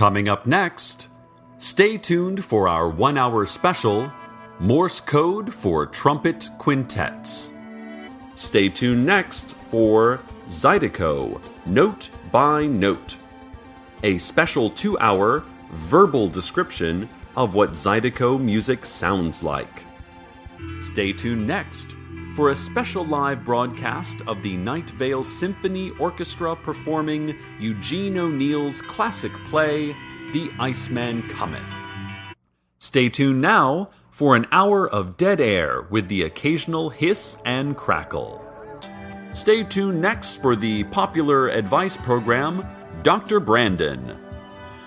Coming up next, stay tuned for our 1-hour special, Morse Code for Trumpet Quintets. Stay tuned next for Zydeco, Note by Note, a special 2-hour verbal description of what Zydeco music sounds like. Stay tuned next for a special live broadcast of the Night Vale Symphony Orchestra performing Eugene O'Neill's classic play, The Iceman Cometh. Stay tuned now for an hour of dead air with the occasional hiss and crackle. Stay tuned next for the popular advice program, Dr. Brandon.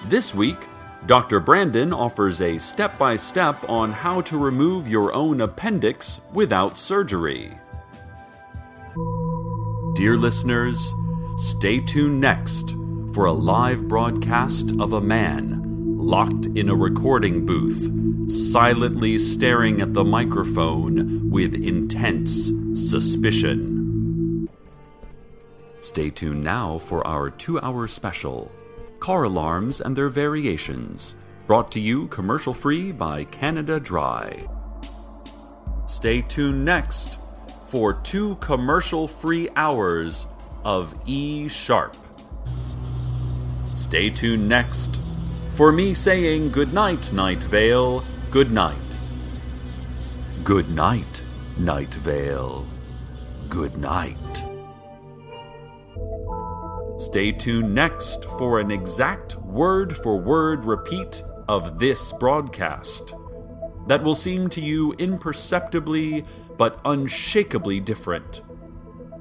This week, Dr. Brandon offers a step-by-step on how to remove your own appendix without surgery. Dear listeners, stay tuned next for a live broadcast of a man locked in a recording booth, silently staring at the microphone with intense suspicion. Stay tuned now for our 2-hour special, Car Alarms and Their Variations, brought to you commercial-free by Canada Dry. Stay tuned next for 2 commercial-free hours of E Sharp. Stay tuned next for me saying good night, Night Vale, good night. Good night, Night Vale, good night. Stay tuned next for an exact word-for-word repeat of this broadcast that will seem to you imperceptibly but unshakably different,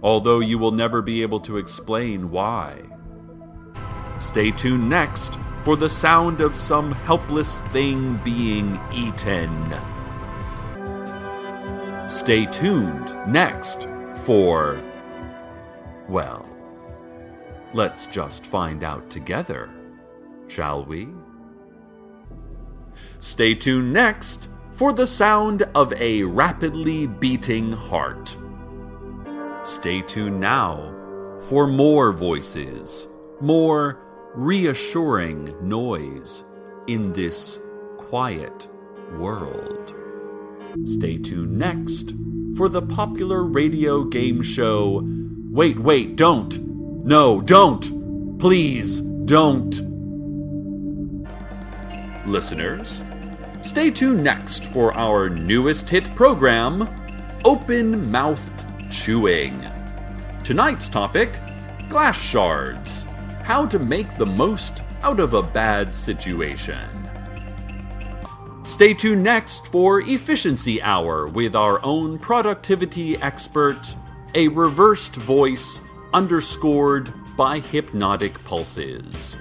although you will never be able to explain why. Stay tuned next for the sound of some helpless thing being eaten. Stay tuned next for, well, let's just find out together, shall we? Stay tuned next for the sound of a rapidly beating heart. Stay tuned now for more voices, more reassuring noise in this quiet world. Stay tuned next for the popular radio game show, Wait, don't! No, don't! Please, don't! Listeners, stay tuned next for our newest hit program, Open-Mouthed Chewing. Tonight's topic, glass shards. How to make the most out of a bad situation. Stay tuned next for Efficiency Hour with our own productivity expert, a reversed voice underscored by hypnotic pulses.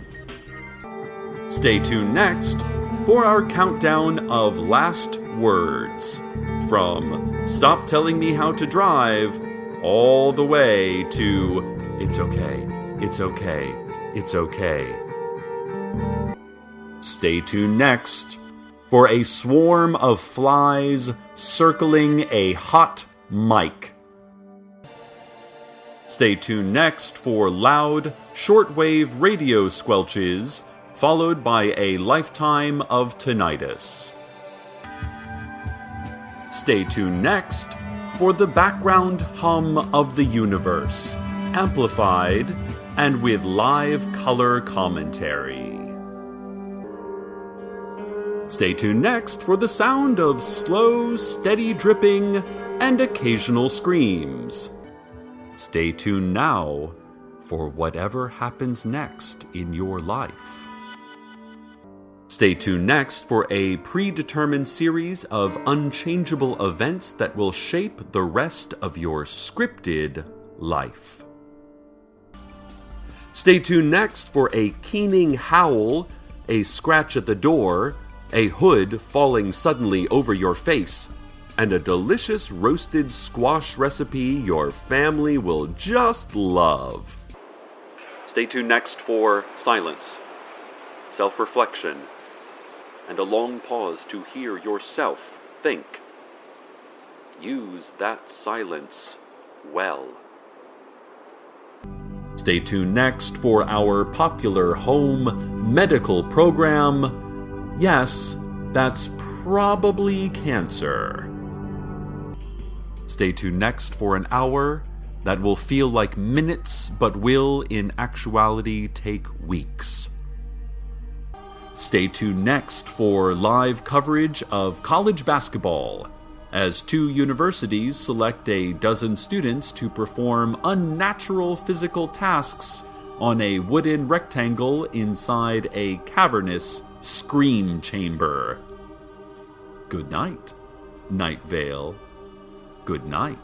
Stay tuned next for our countdown of last words, from Stop Telling Me How to Drive all the way to It's okay, it's okay, it's okay. Stay tuned next for a swarm of flies circling a hot mic. Stay tuned next for loud, shortwave radio squelches, followed by a lifetime of tinnitus. Stay tuned next for the background hum of the universe, amplified and with live color commentary. Stay tuned next for the sound of slow, steady dripping and occasional screams. Stay tuned now for whatever happens next in your life. Stay tuned next for a predetermined series of unchangeable events that will shape the rest of your scripted life. Stay tuned next for a keening howl, a scratch at the door, a hood falling suddenly over your face, and a delicious roasted squash recipe your family will just love. Stay tuned next for silence, self-reflection, and a long pause to hear yourself think. Use that silence well. Stay tuned next for our popular home medical program. Yes, that's probably cancer. Stay tuned next for an hour that will feel like minutes but will in actuality take weeks. Stay tuned next for live coverage of college basketball, as 2 universities select a dozen students to perform unnatural physical tasks on a wooden rectangle inside a cavernous scream chamber. Good night, Night Vale. Good night.